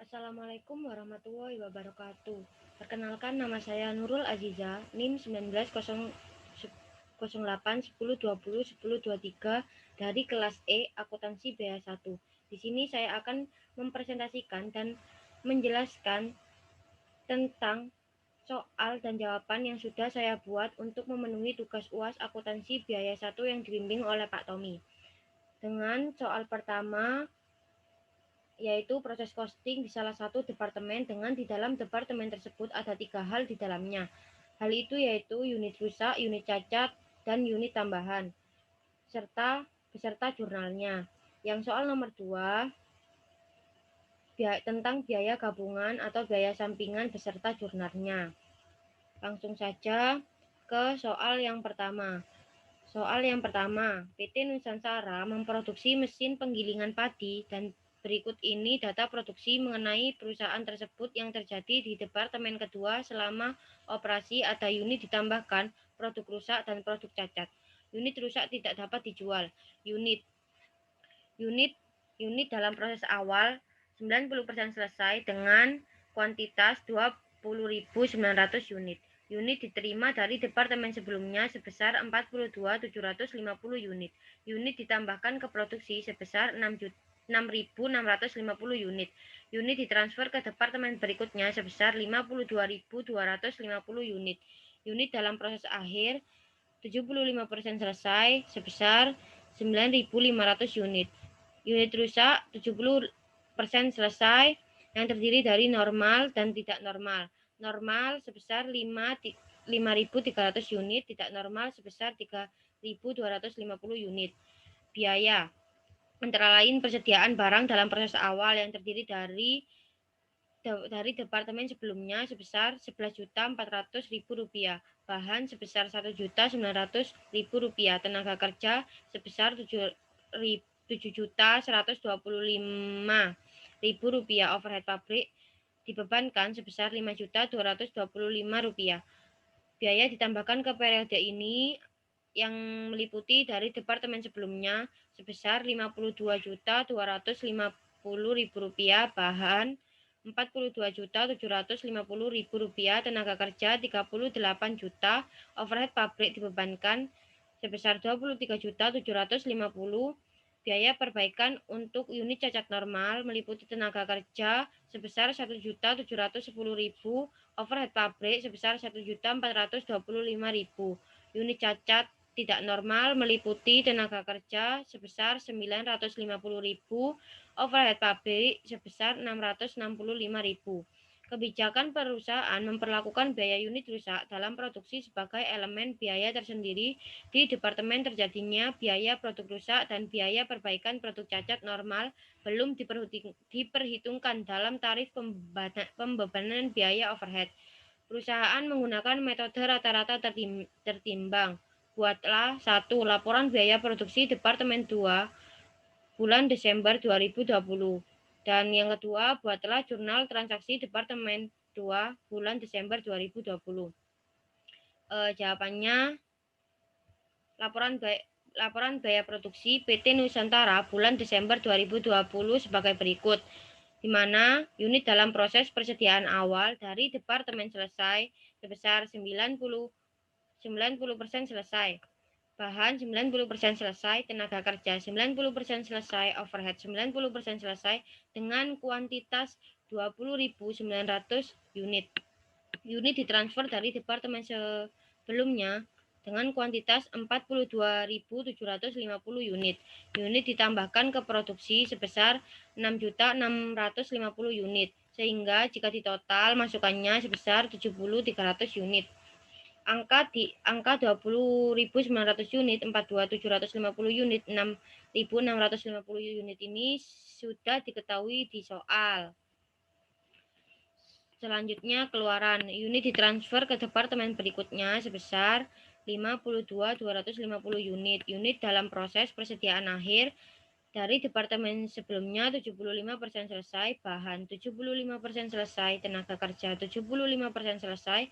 Assalamualaikum warahmatullahi wabarakatuh. Perkenalkan, nama saya Nurul Aziza, NIM 190810201023 dari kelas E Akuntansi Biaya 1. Di sini saya akan mempresentasikan dan menjelaskan tentang soal dan jawaban yang sudah saya buat untuk memenuhi tugas UAS Akuntansi Biaya 1 yang dibimbing oleh Pak Tommy. Dengan soal pertama, yaitu proses costing di salah satu departemen dengan di dalam departemen tersebut ada 3 hal di dalamnya. Hal itu yaitu unit rusak, unit cacat, dan unit tambahan, serta beserta jurnalnya. Yang soal nomor 2, tentang biaya gabungan atau biaya sampingan beserta jurnalnya. Langsung saja ke soal yang pertama. Soal yang pertama, PT Nusantara memproduksi mesin penggilingan padi dan berikut ini data produksi mengenai perusahaan tersebut yang terjadi di departemen kedua selama operasi. Ada unit ditambahkan, produk rusak, dan produk cacat. Unit rusak tidak dapat dijual. Unit unit unit dalam proses awal 90% selesai dengan kuantitas 20.900 unit. Unit diterima dari departemen sebelumnya sebesar 42.750 unit. Unit ditambahkan ke produksi sebesar 6.650 unit. Unit ditransfer ke departemen berikutnya sebesar 52.250 unit. Unit dalam proses akhir 75% selesai sebesar 9.500 unit. Unit rusak 70% selesai yang terdiri dari normal dan tidak normal. Normal sebesar 5.300 unit, tidak normal sebesar 3.250 unit. Biaya antara lain persediaan barang dalam proses awal yang terdiri dari departemen sebelumnya sebesar Rp11.400.000, bahan sebesar Rp1.900.000, tenaga kerja sebesar Rp7.125.000, overhead pabrik dibebankan sebesar Rp5.225.000. Biaya ditambahkan ke periode ini yang meliputi dari departemen sebelumnya sebesar Rp52.250.000, bahan Rp42.750.000, tenaga kerja Rp38 juta, overhead pabrik dibebankan sebesar Rp23.750.000. Biaya perbaikan untuk unit cacat normal meliputi tenaga kerja sebesar Rp1.710.000, overhead pabrik sebesar Rp1.425.000. Unit cacat tidak normal meliputi tenaga kerja sebesar Rp950.000, overhead pabrik sebesar Rp665.000. Kebijakan perusahaan memperlakukan biaya unit rusak dalam produksi sebagai elemen biaya tersendiri di departemen terjadinya biaya produk rusak dan biaya perbaikan produk cacat normal belum diperhitungkan dalam tarif pembebanan biaya overhead. Perusahaan menggunakan metode rata-rata tertimbang. Buatlah 1. Laporan biaya produksi Departemen 2 bulan Desember 2020. Dan yang kedua, buatlah jurnal transaksi Departemen 2 bulan Desember 2020. Jawabannya, laporan biaya produksi PT Nusantara bulan Desember 2020 sebagai berikut, di mana unit dalam proses persediaan awal dari departemen selesai sebesar 90% selesai, bahan 90% selesai, tenaga kerja 90% selesai, overhead 90% selesai dengan kuantitas 20.900 unit. Unit ditransfer dari departemen sebelumnya dengan kuantitas 42.750 unit. Unit ditambahkan ke produksi sebesar 6.650 unit, sehingga jika ditotal masukannya sebesar 70.300 unit. Angka 20.900 unit, 42.750 unit, 6.650 unit ini sudah diketahui di soal. Selanjutnya, keluaran unit ditransfer ke departemen berikutnya sebesar 52.250 unit. Unit dalam proses persediaan akhir dari departemen sebelumnya 75% selesai, bahan 75% selesai, tenaga kerja 75% selesai,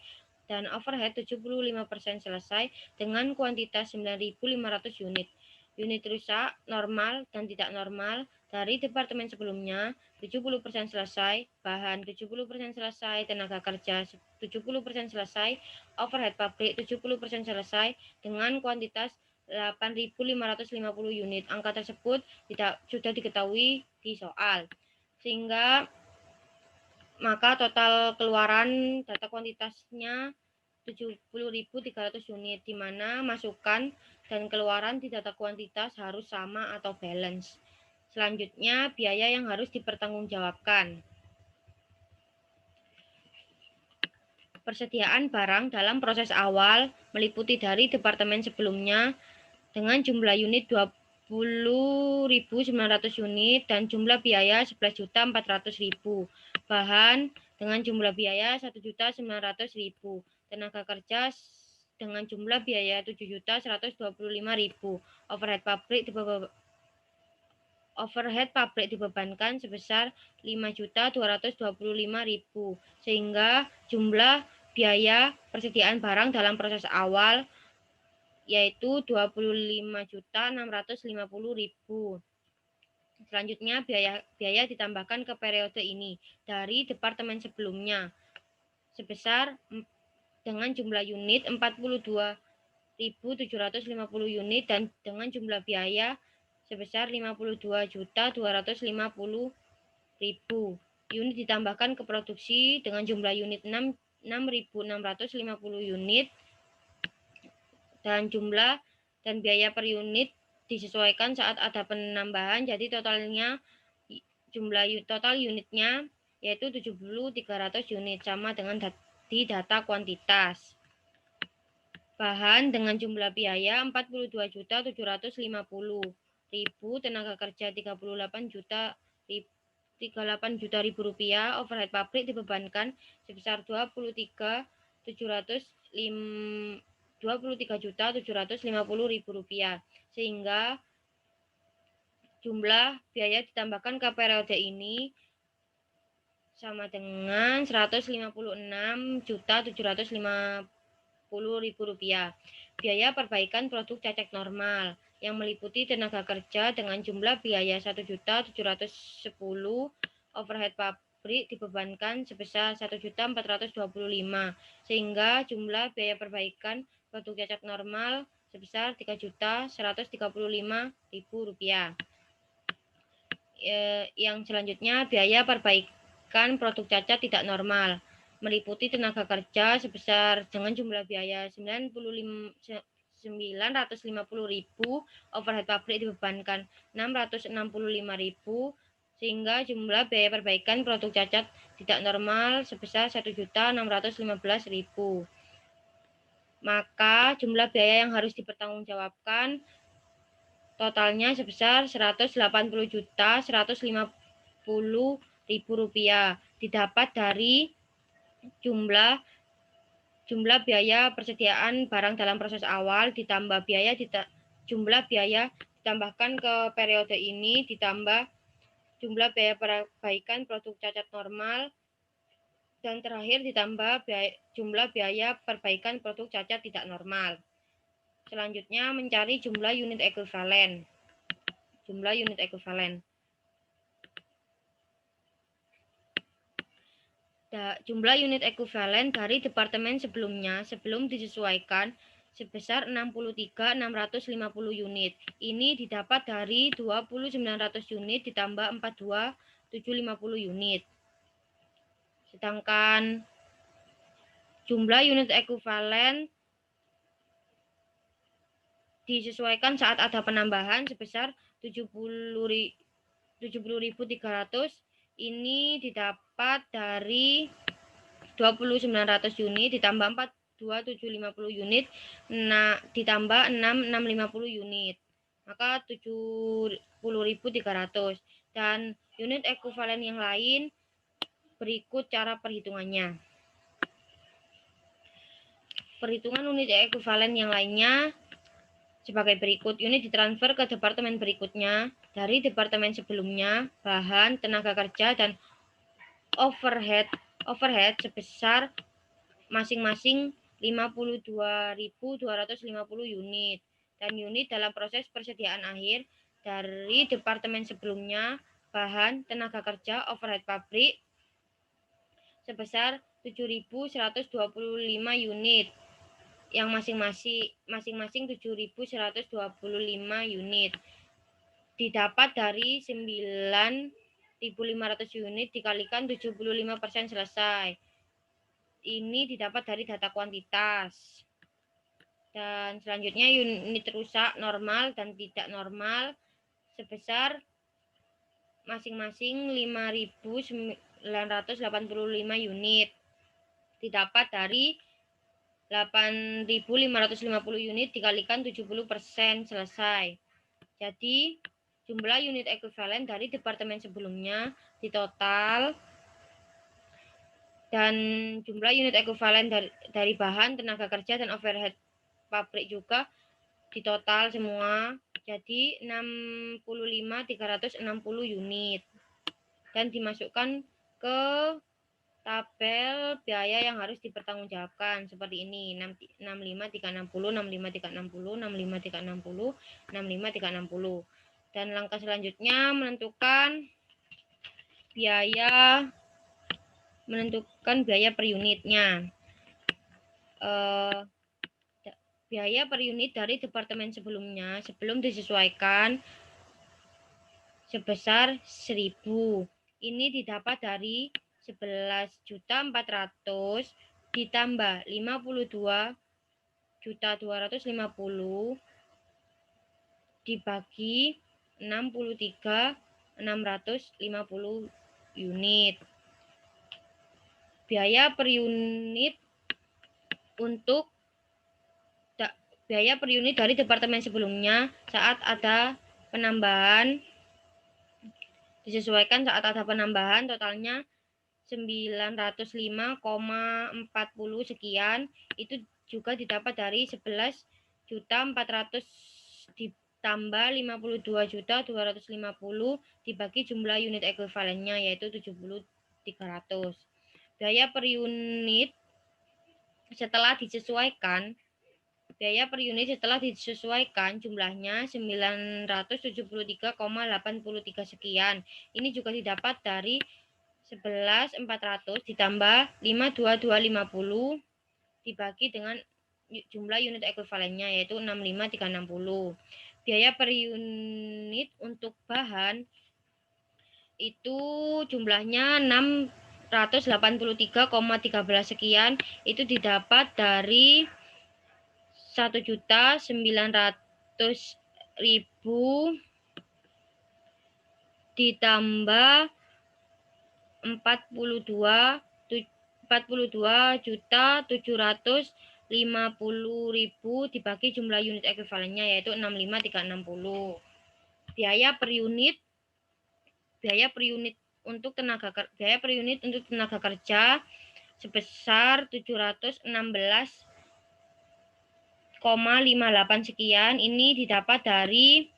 dan overhead 75% selesai dengan kuantitas 9.500 unit. Unit rusak, normal, dan tidak normal Dari departemen sebelumnya, 70% selesai, bahan 70% selesai, tenaga kerja 70% selesai, overhead pabrik 70% selesai dengan kuantitas 8.550 unit. Angka tersebut sudah diketahui di soal. Sehingga maka total keluaran data kuantitasnya 70.300 unit, di mana masukan dan keluaran di data kuantitas harus sama atau balance. Selanjutnya, biaya yang harus dipertanggungjawabkan. Persediaan barang dalam proses awal meliputi dari departemen sebelumnya dengan jumlah unit 20.900 unit dan jumlah biaya 11.400.000. Bahan dengan jumlah biaya 1.900.000. Tenaga kerja dengan jumlah biaya 7.125.000. Overhead pabrik dibebankan sebesar 5.225.000, sehingga jumlah biaya persediaan barang dalam proses awal yaitu 25.650.000. Selanjutnya biaya ditambahkan ke periode ini dari departemen sebelumnya sebesar dengan jumlah unit 42.750 unit dan dengan jumlah biaya sebesar 52.250.000. Unit ditambahkan ke produksi dengan jumlah unit 6.650 unit dan jumlah dan biaya per unit disesuaikan saat ada penambahan, jadi totalnya jumlah total unitnya yaitu 70.300 unit, sama dengan di data kuantitas. Bahan dengan jumlah biaya 42.750.000, tenaga kerja 38 juta rupiah, overhead pabrik dibebankan sebesar 23.750.000 rupiah, sehingga jumlah biaya ditambahkan ke periode ini sama dengan 156.750.000 rupiah. Biaya perbaikan produk cacat normal yang meliputi tenaga kerja dengan jumlah biaya 1.710, overhead pabrik dibebankan sebesar 1.425, sehingga jumlah biaya perbaikan produk cacat normal sebesar 3.135.000 rupiah. Yang selanjutnya, biaya perbaikan produk cacat tidak normal meliputi tenaga kerja sebesar dengan jumlah biaya 950.000, overhead pabrik dibebankan 665.000, sehingga jumlah biaya perbaikan produk cacat tidak normal sebesar 1.615.000. Maka jumlah biaya yang harus dipertanggungjawabkan totalnya sebesar 180.150.000 rupiah, didapat dari jumlah biaya persediaan barang dalam proses awal ditambah jumlah biaya ditambahkan ke periode ini ditambah jumlah biaya perbaikan produk cacat normal, dan terakhir ditambah jumlah biaya perbaikan produk cacat tidak normal. Selanjutnya, mencari jumlah unit ekuivalen. Jumlah unit ekuivalen. Jumlah unit ekuivalen dari departemen sebelumnya sebelum disesuaikan sebesar 63.650 unit. Ini didapat dari 20.900 unit ditambah 42.750 unit. Sedangkan jumlah unit ekuivalen disesuaikan saat ada penambahan sebesar 70.300. Ini didapat dari 20.900 unit ditambah 42.750 unit, ditambah 6.650 unit, maka 70.300. Dan unit ekuivalen yang lain berikut cara perhitungannya. Perhitungan unit ekuivalen yang lainnya sebagai berikut. Unit ditransfer ke departemen berikutnya dari departemen sebelumnya. Bahan, tenaga kerja, dan overhead sebesar masing-masing 52.250 unit. Dan unit dalam proses persediaan akhir dari departemen sebelumnya, bahan, tenaga kerja, overhead pabrik sebesar 7.125 unit yang masing-masing 7.125 unit didapat dari 9.500 unit dikalikan 75% selesai. Ini didapat dari data kuantitas. Dan selanjutnya unit rusak normal dan tidak normal sebesar masing-masing 5.985 unit didapat dari 8.550 unit dikalikan 70% selesai. Jadi jumlah unit ekuivalen dari departemen sebelumnya ditotal dan jumlah unit ekuivalen dari bahan, tenaga kerja, dan overhead pabrik juga ditotal semua. Jadi 65.360 unit dan dimasukkan ke tabel biaya yang harus dipertanggungjawabkan seperti ini: 65.360, 65.360, 65.360, 65.360. Dan langkah selanjutnya menentukan biaya per unitnya. Biaya per unit dari departemen sebelumnya sebelum disesuaikan sebesar 1.000. Ini didapat dari 11.400 ditambah 52.250 dibagi 63.650 unit. Biaya per unit dari departemen sebelumnya saat ada penambahan disesuaikan saat ada penambahan totalnya 905,40 sekian. Itu juga didapat dari 11.400 ditambah 52.250 dibagi jumlah unit ekuivalennya yaitu 7.300. Biaya per unit setelah disesuaikan jumlahnya 973,83 sekian. Ini juga didapat dari 11.400 ditambah 52.250 dibagi dengan jumlah unit ekuivalennya yaitu 65.360. Biaya per unit untuk bahan itu jumlahnya 683,13 sekian. Itu didapat dari 1.900.000 ditambah 42.750.000 dibagi jumlah unit ekuivalennya yaitu 65.360. Biaya per unit untuk tenaga kerja sebesar 716,58 sekian. Ini didapat dari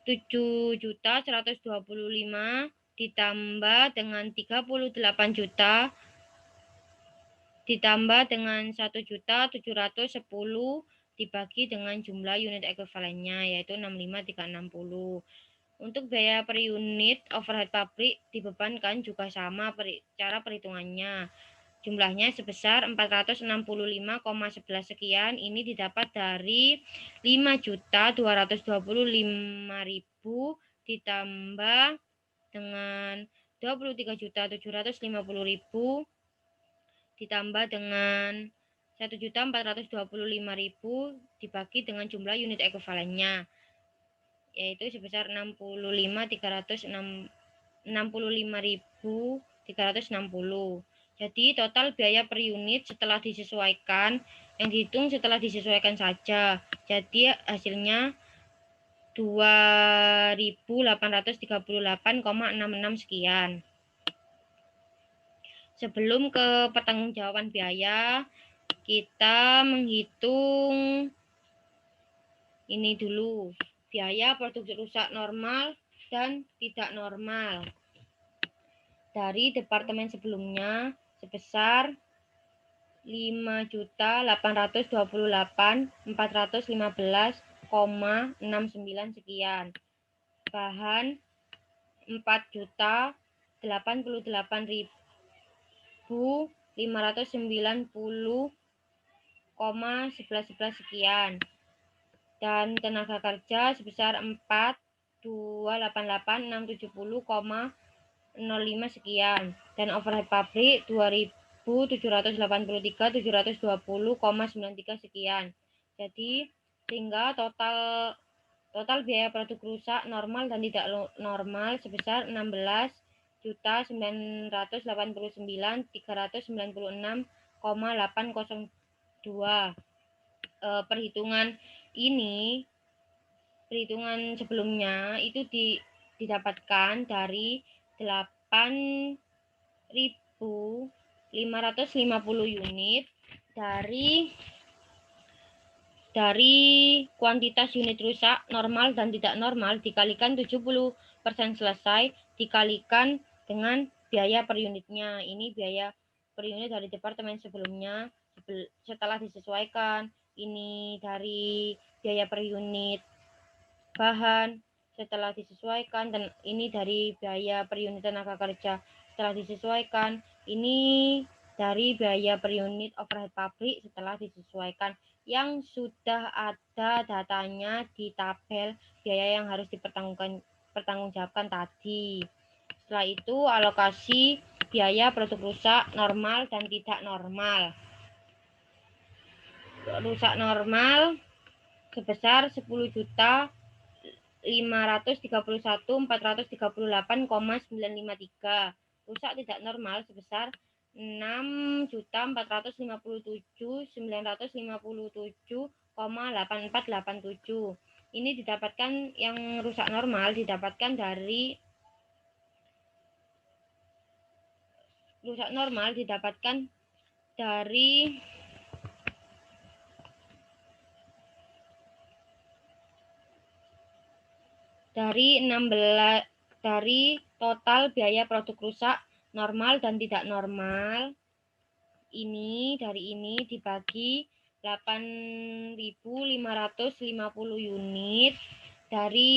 7.125 ditambah dengan 38 juta ditambah dengan 1.710 dibagi dengan jumlah unit ekuivalennya yaitu 65.360. Untuk biaya per unit overhead pabrik dibebankan juga sama cara perhitungannya. Jumlahnya sebesar 465,11 sekian. Ini didapat dari 5.225.000 ditambah dengan 23.750.000 ditambah dengan 1.425.000 dibagi dengan jumlah unit ekuivalennya yaitu sebesar 65.360. Jadi total biaya per unit setelah disesuaikan, yang dihitung setelah disesuaikan saja. Jadi hasilnya 2.838,66 sekian. Sebelum ke pertanggungjawaban biaya, kita menghitung ini dulu. Biaya produksi rusak normal dan tidak normal dari departemen sebelumnya sebesar 5.828.415,69 sekian. bahan 4.088.590,1111 sekian, dan tenaga kerja sebesar 4.288.670,05 sekian, dan overhead pabrik 2.783.720,93 sekian. Jadi sehingga total biaya produk rusak normal dan tidak normal sebesar 16.989.396,802. Perhitungan sebelumnya itu didapatkan dari 8.550 unit dari kuantitas unit rusak normal dan tidak normal dikalikan 70% selesai dikalikan dengan biaya per unitnya. Ini biaya per unit dari departemen sebelumnya setelah disesuaikan. Ini dari biaya per unit bahan setelah disesuaikan, dan ini dari biaya per unit tenaga kerja setelah disesuaikan. Ini dari biaya per unit overhead pabrik setelah disesuaikan, yang sudah ada datanya di tabel biaya yang harus dipertanggungjawabkan tadi. Setelah itu alokasi biaya produk rusak normal dan tidak normal. Rusak normal sebesar 10.531.438,953. Rusak tidak normal sebesar 6.457.957,8487. Ini didapatkan, yang rusak normal didapatkan dari total biaya produk rusak normal dan tidak normal. Ini dibagi 8.550 unit. Dari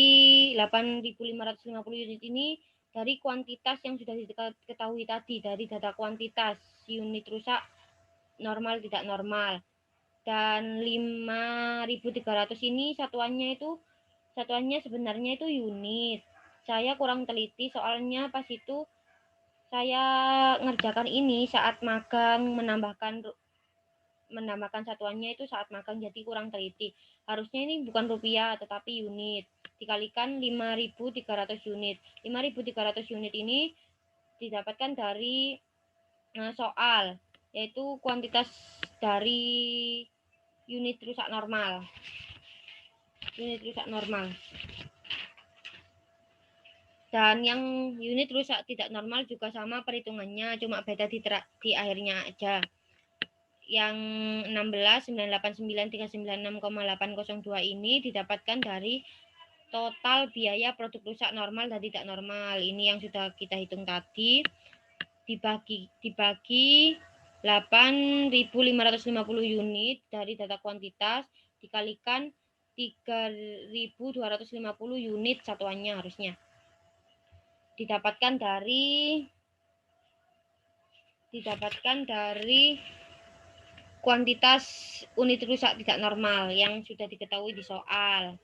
8.550 unit ini dari kuantitas yang sudah diketahui tadi, dari data kuantitas unit rusak normal tidak normal. Dan 5.300 ini satuannya sebenarnya itu unit. Saya kurang teliti soalnya pas itu saya ngerjakan ini saat magang, menambahkan satuannya itu saat magang, jadi kurang teliti. Harusnya ini bukan rupiah tetapi unit. Dikalikan 5.300 unit. 5.300 unit ini didapatkan dari soal, yaitu kuantitas dari unit rusak normal. Dan yang unit rusak tidak normal juga sama perhitungannya, cuma beda di akhirnya aja. Yang 16.989.396,802 ini didapatkan dari total biaya produk rusak normal dan tidak normal. Ini yang sudah kita hitung tadi, dibagi 8.550 unit dari data kuantitas dikalikan 3.250 unit satuannya harusnya. Didapatkan dari kuantitas unit rusak tidak normal yang sudah diketahui di soal.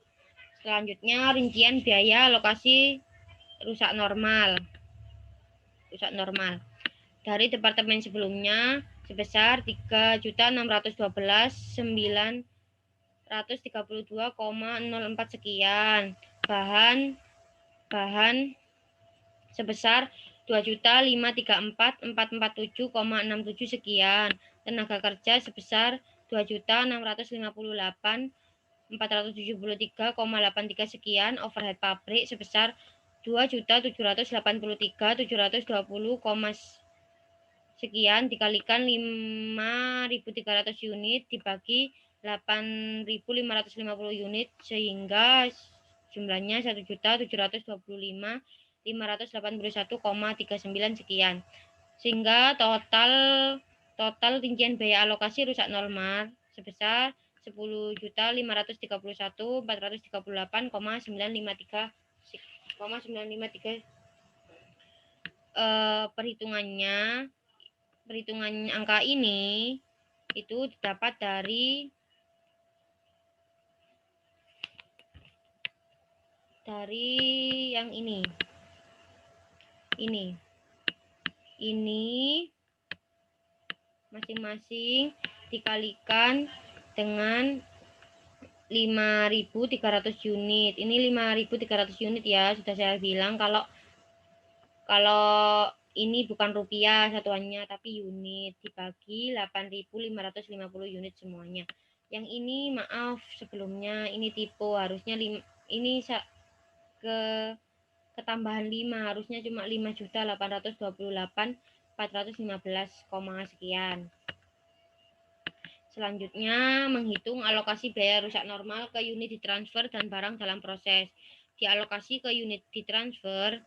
Selanjutnya rincian biaya alokasi rusak normal. Dari departemen sebelumnya sebesar 3.612.932,04 sekian. Bahan sebesar 2.534.447,67 sekian. Tenaga kerja sebesar 2.658.473,83 sekian. Overhead pabrik sebesar 2.783.720, sekian dikalikan 5.300 unit dibagi 8.550 unit sehingga jumlahnya 1.725.581,39 sekian. Sehingga total rincian biaya alokasi rusak normal sebesar 10.531.438,953 953. Perhitungan angka ini itu didapat dari yang ini masing-masing dikalikan dengan 5.300 unit. Ini 5.300 unit ya, sudah saya bilang kalau ini bukan rupiah satuannya tapi unit, dibagi 8.550 unit semuanya. Yang ini maaf sebelumnya ini tipe, harusnya ini ketambahan 5, harusnya cuma 5.828.415, sekian. Selanjutnya, menghitung alokasi biaya rusak normal ke unit ditransfer dan barang dalam proses. Dialokasi ke unit ditransfer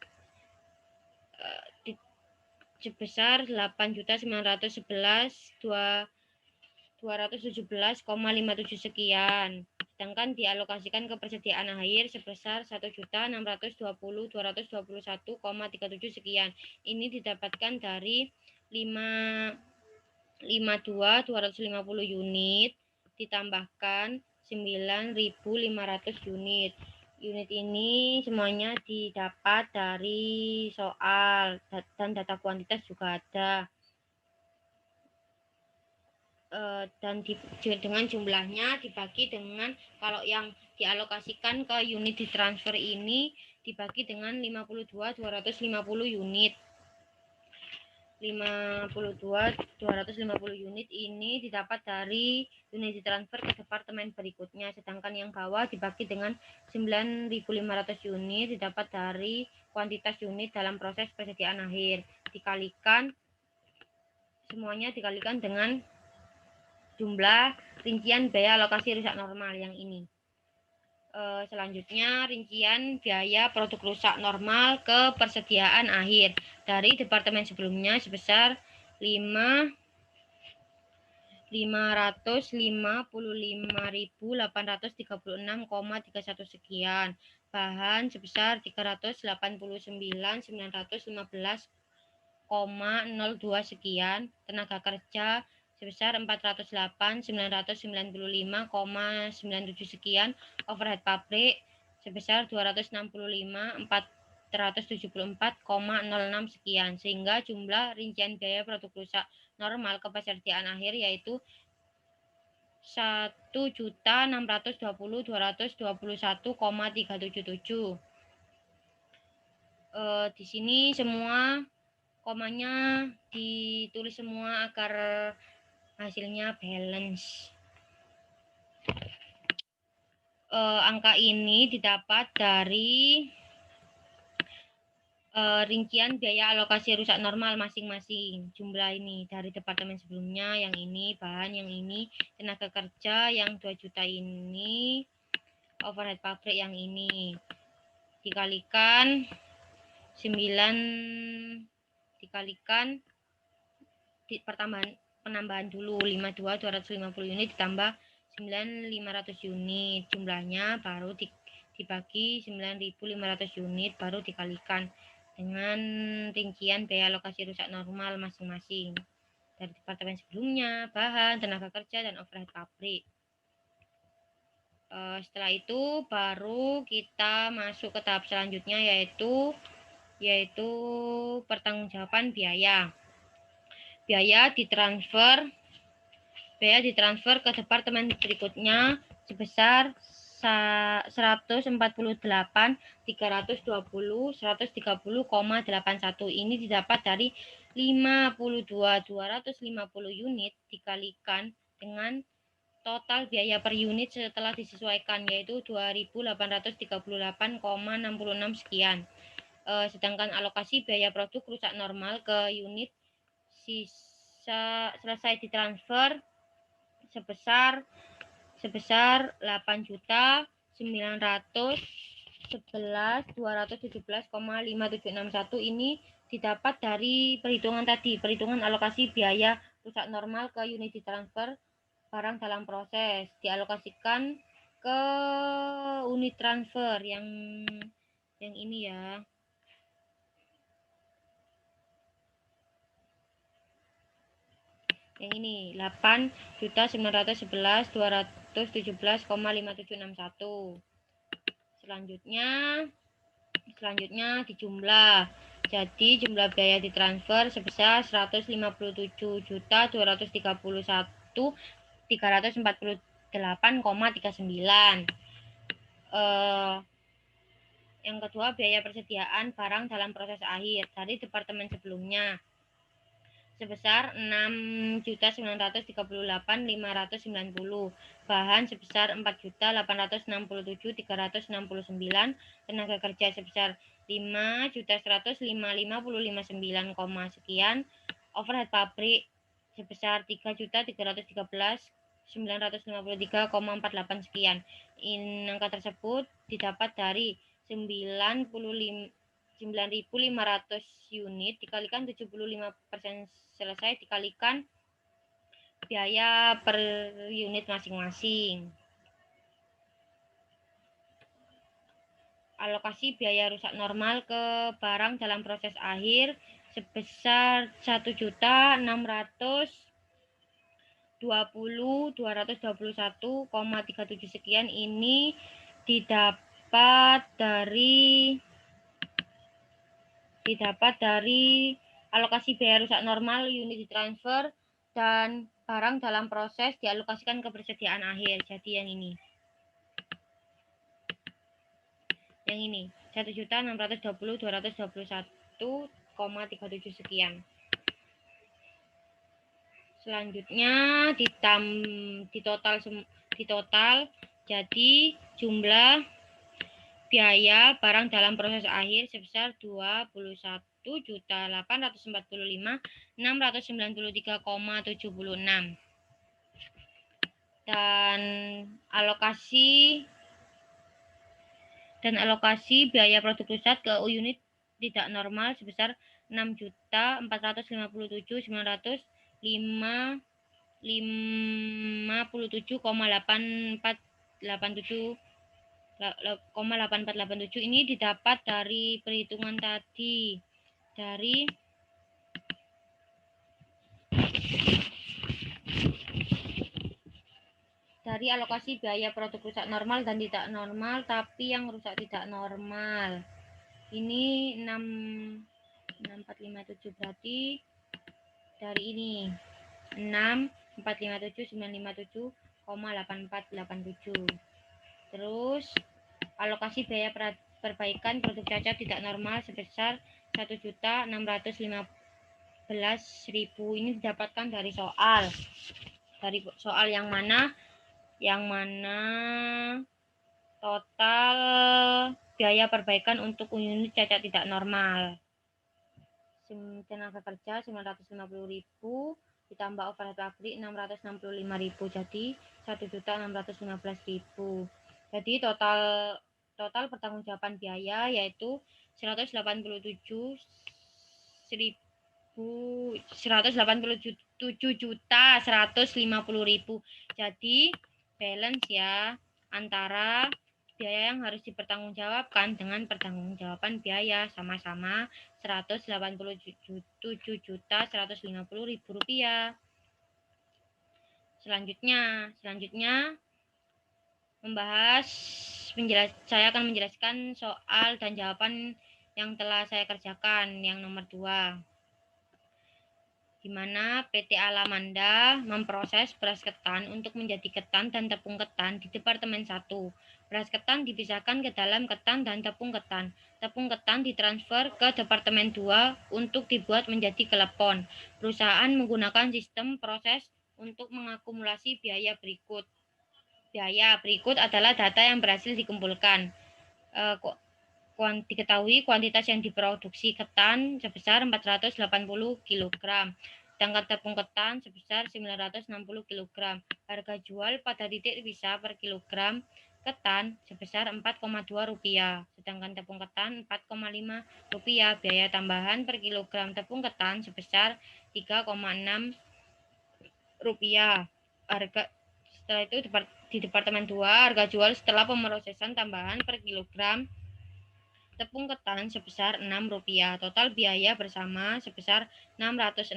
sebesar 8.911.217,57 sekian. Sedangkan dialokasikan ke persediaan air sebesar 1.060.221,37 sekian. Ini didapatkan dari 52.250 unit ditambahkan 9.500 unit. Unit ini semuanya didapat dari soal dan data kuantitas juga ada. Dan dengan jumlahnya dibagi dengan, kalau yang dialokasikan ke unit ditransfer ini dibagi dengan 52.250 unit. 52.250 unit ini didapat dari unit ditransfer ke departemen berikutnya, sedangkan yang bawah dibagi dengan 9.500 unit didapat dari kuantitas unit dalam proses persediaan akhir, semuanya dikalikan dengan jumlah rincian biaya alokasi rusak normal yang ini. Selanjutnya, rincian biaya produk rusak normal ke persediaan akhir dari departemen sebelumnya sebesar 555.836,31 sekian. Bahan sebesar 389.915,02 sekian. Tenaga kerja sebesar 408.995,97 sekian. Overhead pabrik sebesar 265.474,06 sekian. Sehingga jumlah rincian biaya produk rusak normal ke persediaan akhir yaitu 1.620.221,377. Di sini semua komanya ditulis semua agar hasilnya balance. Angka ini didapat dari rincian biaya alokasi rusak normal masing-masing. Jumlah ini dari departemen sebelumnya, yang ini bahan, yang ini tenaga kerja, yang 2 juta ini overhead pabrik, yang ini dikalikan 9 dikalikan penambahan dulu 52.250 unit ditambah 9.500 unit, jumlahnya baru dibagi 9.500 unit baru dikalikan dengan rincian biaya alokasi rusak normal masing-masing dari departemen sebelumnya, bahan, tenaga kerja, dan overhead pabrik. Setelah itu baru kita masuk ke tahap selanjutnya yaitu pertanggungjawaban biaya. Biaya ditransfer ke departemen berikutnya sebesar 148.320.130,81. Ini didapat dari 52.250 unit dikalikan dengan total biaya per unit setelah disesuaikan yaitu 2.838,66 sekian. Sedangkan alokasi biaya produk rusak normal ke unit selesai ditransfer sebesar 8.911.217,5761. Ini didapat dari perhitungan alokasi biaya rusak normal ke unit ditransfer barang dalam proses, dialokasikan ke unit transfer yang Yang ini ya. Yang ini 8.911.217,5761. Selanjutnya dijumlah. Jadi jumlah biaya ditransfer sebesar 151.341.348,39. Yang kedua, biaya persediaan barang dalam proses akhir dari departemen sebelumnya sebesar 6.938.590, bahan sebesar 4.867.369, tenaga kerja sebesar 5.105.559, sekian, overhead pabrik sebesar 3.313.953,48 sekian. Angka tersebut didapat dari 9.500 unit dikalikan 75% selesai dikalikan biaya per unit masing-masing. Alokasi biaya rusak normal ke barang dalam proses akhir sebesar 1.620.221,37 sekian. Ini didapat dari alokasi biaya rusak normal unit ditransfer dan barang dalam proses dialokasikan ke persediaan akhir. Jadi yang ini. Yang ini 1.620.221,37 sekian. Selanjutnya ditotal jadi jumlah biaya barang dalam proses akhir sebesar 21.845.693,76 dan alokasi biaya produk pusat ke unit tidak normal sebesar 6.459.847,8487. Ini didapat dari perhitungan tadi dari alokasi biaya produk rusak normal dan tidak normal, tapi yang rusak tidak normal ini 6457, berarti dari ini 6.457.957,8487. Terus alokasi biaya perbaikan produk cacat tidak normal sebesar 1.615.000. Ini didapatkan dari soal yang mana total biaya perbaikan untuk unit cacat tidak normal. Tenaga kerja 950.000 ditambah overhead pabrik 665.000, jadi 1.615.000. Jadi total pertanggungjawaban biaya yaitu 187.150.000. Jadi balance ya antara biaya yang harus dipertanggungjawabkan dengan pertanggungjawaban biaya sama-sama Rp187.150.000. Selanjutnya saya akan menjelaskan soal dan jawaban yang telah saya kerjakan yang nomor 2. Di mana PT Alamanda memproses beras ketan untuk menjadi ketan dan tepung ketan di Departemen 1. Beras ketan dipisahkan ke dalam ketan dan tepung ketan. Tepung ketan ditransfer ke Departemen 2 untuk dibuat menjadi kelepon. Perusahaan menggunakan sistem proses untuk mengakumulasi biaya berikut. Biaya berikut adalah data yang berhasil dikumpulkan. Diketahui kuantitas yang diproduksi ketan sebesar 480 kg, sedangkan tepung ketan sebesar 960 kg. Harga jual pada titik bisa per kilogram ketan sebesar Rp4,2, sedangkan tepung ketan Rp4,5. Biaya tambahan per kilogram tepung ketan sebesar Rp3,6. Setelah itu di Departemen 2, harga jual setelah pemrosesan tambahan per kilogram tepung ketan sebesar Rp6. Total biaya bersama sebesar 660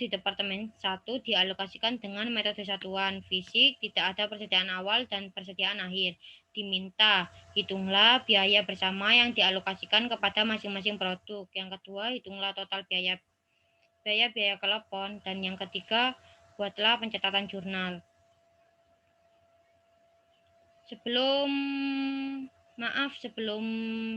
di Departemen 1 dialokasikan dengan metode satuan fisik, tidak ada persediaan awal dan persediaan akhir. Diminta, hitunglah biaya bersama yang dialokasikan kepada masing-masing produk. Yang kedua, hitunglah total biaya telepon. Dan yang ketiga, buatlah pencatatan jurnal. Sebelum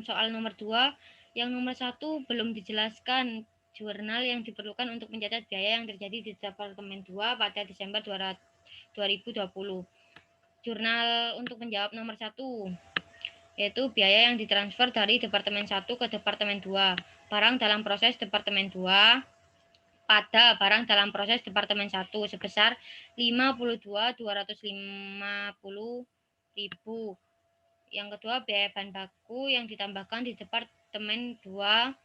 soal nomor 2, yang nomor 1 belum dijelaskan jurnal yang diperlukan untuk mencatat biaya yang terjadi di Departemen 2 pada Desember 2020. Jurnal untuk menjawab nomor 1, yaitu biaya yang ditransfer dari Departemen 1 ke Departemen 2. Barang dalam proses Departemen 2 pada barang dalam proses Departemen 1 sebesar 52.250.000. Yang kedua, biaya bahan baku yang ditambahkan di Departemen 2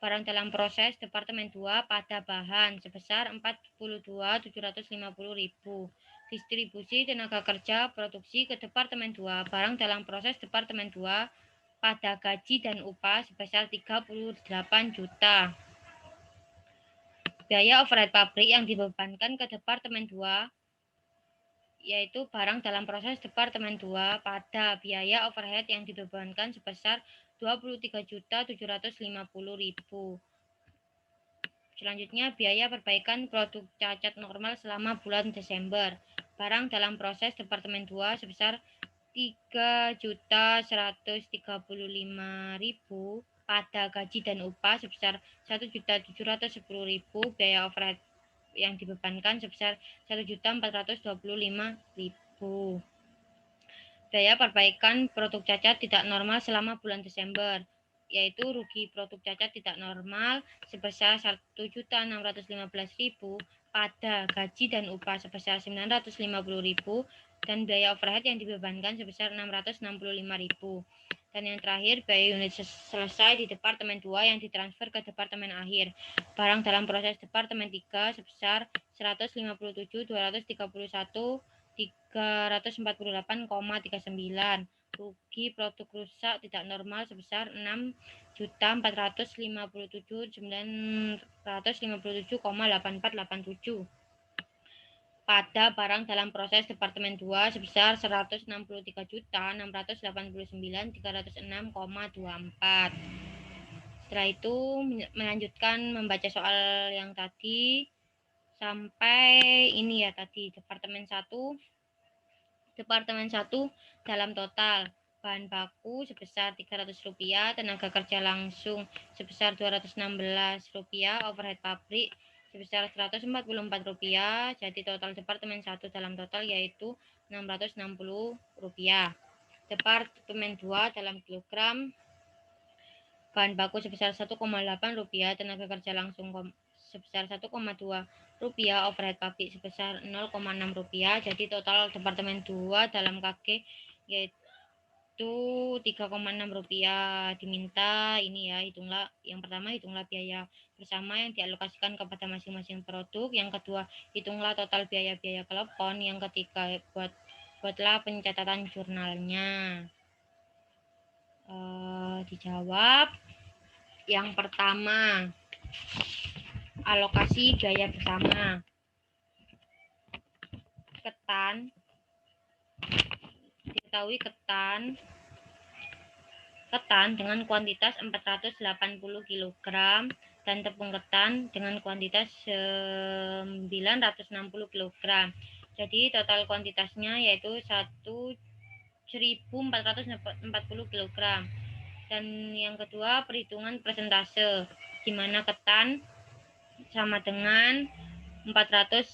barang dalam proses Departemen 2 pada bahan sebesar 42.750.000. Distribusi tenaga kerja produksi ke Departemen 2 barang dalam proses Departemen 2 pada gaji dan upah sebesar 38 juta. Biaya overhead pabrik yang dibebankan ke Departemen 2 yaitu barang dalam proses Departemen 2 pada biaya overhead yang dibebankan sebesar 23.750.000. Selanjutnya, biaya perbaikan produk cacat normal selama bulan Desember. Barang dalam proses Departemen 2 sebesar 3.135.000 pada gaji dan upah sebesar 1.710.000. Biaya overhead yang dibebankan sebesar 1.425.000. Biaya perbaikan produk cacat tidak normal selama bulan Desember, yaitu rugi produk cacat tidak normal sebesar 1.615.000 pada gaji dan upah sebesar 950.000 dan biaya overhead yang dibebankan sebesar 665.000. Dan yang terakhir, biaya unit selesai di Departemen 2 yang ditransfer ke Departemen akhir. Barang dalam proses Departemen 3 sebesar 157.348,39. Rugi produk rusak tidak normal sebesar 6.457.957,8487. Pada barang dalam proses Departemen 2 sebesar 163.689.306,24. Setelah itu melanjutkan membaca soal yang tadi sampai ini ya tadi Departemen 1 dalam total bahan baku sebesar Rp300, tenaga kerja langsung sebesar Rp216, overhead pabrik sebesar Rp144, jadi total Departemen 1 dalam total yaitu Rp660. Departemen 2 dalam kilogram, bahan baku sebesar Rp1,8, tenaga kerja langsung sebesar Rp1,2, overhead pabrik sebesar Rp0,6, jadi total Departemen 2 dalam KG yaitu Rp3,6. Diminta ini ya, yang pertama hitunglah biaya bersama yang dialokasikan kepada masing-masing produk. Yang kedua, hitunglah total biaya-biaya telepon. Yang ketiga, buatlah pencatatan jurnalnya. Dijawab. Yang pertama, alokasi biaya bersama. Ketan, diketahui ketan dengan kuantitas 480 kg dan tepung ketan dengan kuantitas 960 kg. Jadi total kuantitasnya yaitu 1.440 kg. Dan yang kedua, perhitungan persentase, di mana ketan sama dengan 480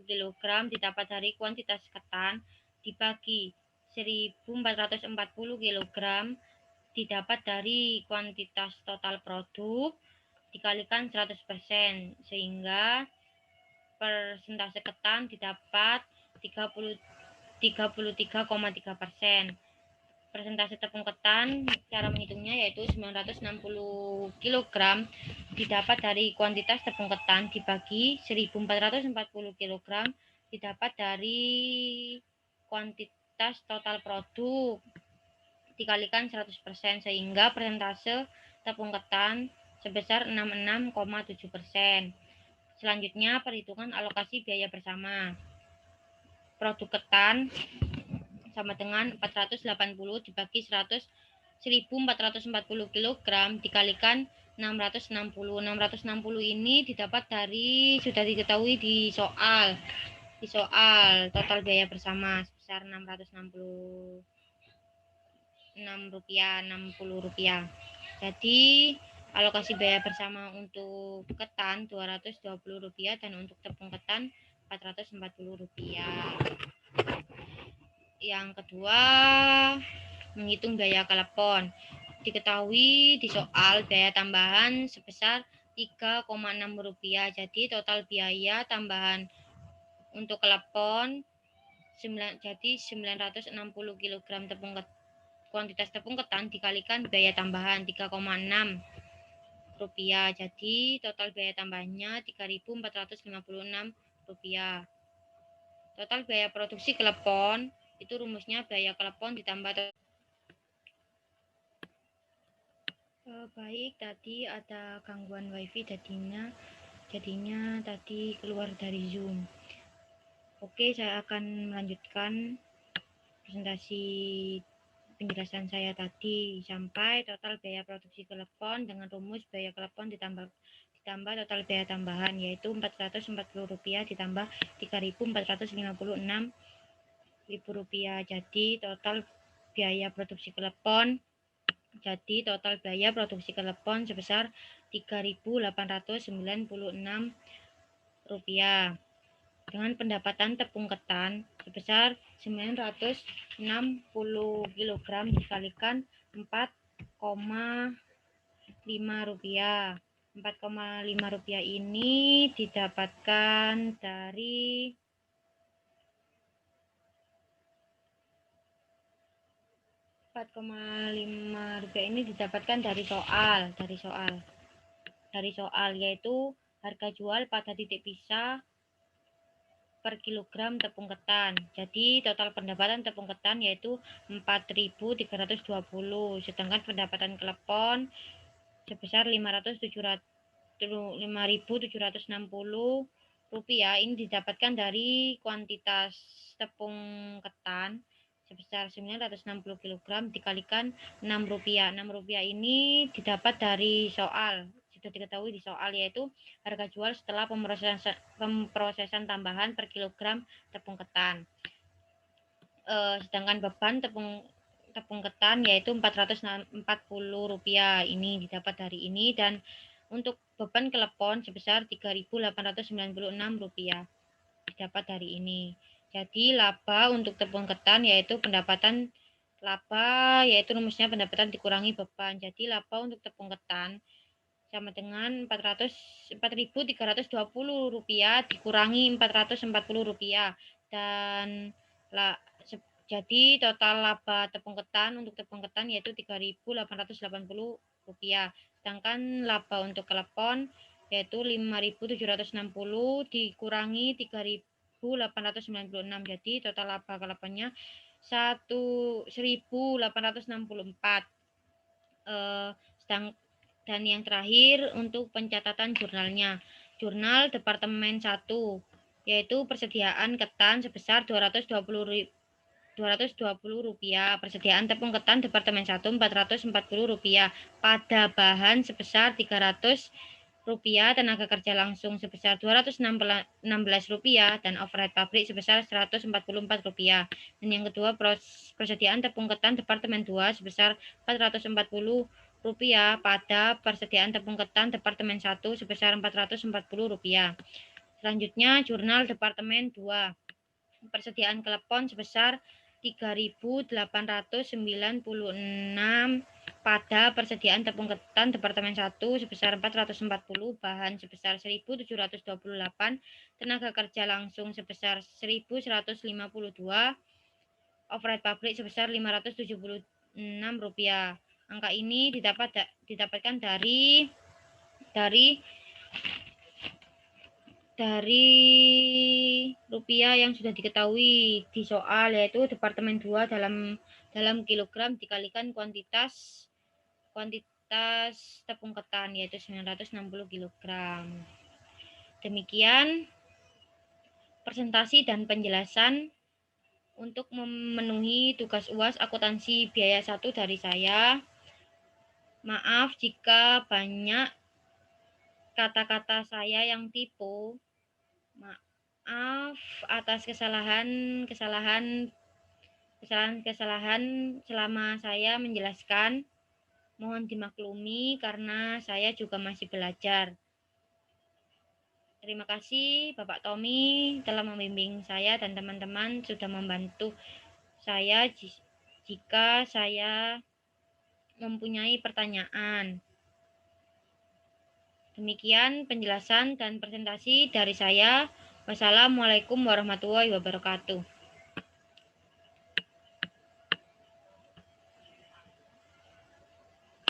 kg didapat dari kuantitas ketan dibagi 1.440 kg didapat dari kuantitas total produk dikalikan 100%, sehingga persentase ketan didapat 33,3%. Persentase tepung ketan, cara menghitungnya yaitu 960 kg didapat dari kuantitas tepung ketan dibagi 1.440 kg didapat dari kuantitas total produk dikalikan 100% sehingga persentase tepung ketan sebesar 66,7%. Selanjutnya, perhitungan alokasi biaya bersama. Produk ketan sama dengan 480 dibagi 1440 kg dikalikan 660. 660 ini didapat dari sudah diketahui di soal. Di soal total biaya bersama sebesar 660 rupiah, 60 rupiah. Jadi alokasi biaya bersama untuk ketan 220 rupiah dan untuk tepung ketan 440 rupiah. Yang kedua, menghitung biaya telepon. Diketahui di soal biaya tambahan sebesar 3,6 rupiah. Jadi total biaya tambahan untuk telepon jadi 960 kg kuantitas tepung ketan dikalikan biaya tambahan 3,6 rupiah. Jadi total biaya tambahnya 3.456 rupiah. Total biaya produksi telepon itu rumusnya biaya telepon ditambah baik, tadi ada gangguan wifi jadinya tadi keluar dari Zoom. Oke, saya akan melanjutkan presentasi penjelasan saya tadi sampai total biaya produksi telepon dengan rumus biaya telepon ditambah total biaya tambahan yaitu Rp440 ditambah Rp3.456. Jadi total biaya produksi telepon sebesar Rp3.896 dengan pendapatan tepung ketan sebesar 960 kg dikalikan 4,5 rupiah. 4,5 rupiah ini didapatkan dari soal yaitu harga jual pada titik pisah per kilogram tepung ketan. Jadi total pendapatan tepung ketan yaitu 4.320, sedangkan pendapatan telepon sebesar 5.760 rupiah. Ini didapatkan dari kuantitas tepung ketan sebesar 960 kg dikalikan 6 rupiah. 6 rupiah ini didapat dari soal, sudah diketahui di soal, yaitu harga jual setelah pemrosesan tambahan per kilogram tepung ketan. Sedangkan beban tepung ketan yaitu 440 rupiah ini didapat dari ini, dan untuk beban telepon sebesar 3.896 rupiah didapat dari ini. Jadi laba untuk tepung ketan yaitu rumusnya pendapatan dikurangi beban. Jadi laba untuk tepung ketan sama dengan 4.320 rupiah dikurangi 440 rupiah, dan jadi total laba tepung ketan untuk tepung ketan yaitu 3.880 rupiah. Sedangkan laba untuk telepon yaitu 5.760 dikurangi 3.896. Jadi total laba teleponnya 1.864. Dan yang terakhir untuk pencatatan jurnalnya. Jurnal Departemen 1 yaitu persediaan ketan sebesar 220 rupiah, persediaan tepung ketan Departemen 1 440 rupiah, pada bahan sebesar 300 rupiah, tenaga kerja langsung sebesar 216 rupiah, dan overhead pabrik sebesar 144 rupiah. Dan yang kedua, persediaan tepung ketan Departemen 2 sebesar 440 rupiah, pada persediaan tepung ketan Departemen 1 sebesar 440 rupiah. Selanjutnya, jurnal Departemen 2, persediaan telepon sebesar 3.896 pada persediaan tepung ketan Departemen 1 sebesar 440, bahan sebesar 1.728, tenaga kerja langsung sebesar 1.152, overhead pabrik sebesar 576 rupiah. Angka ini didapatkan dari rupiah yang sudah diketahui di soal, yaitu Departemen 2 dalam dalam kilogram dikalikan kuantitas tepung ketan, yaitu 960 kg. Demikian presentasi dan penjelasan untuk memenuhi tugas UAS akuntansi biaya 1 dari saya. Maaf jika banyak kata-kata saya yang tipu. Maaf atas kesalahan selama saya menjelaskan. Mohon dimaklumi karena saya juga masih belajar. Terima kasih Bapak Tommy telah membimbing saya dan teman-teman sudah membantu saya jika saya mempunyai pertanyaan. Demikian penjelasan dan presentasi dari saya. Wassalamualaikum warahmatullahi wabarakatuh.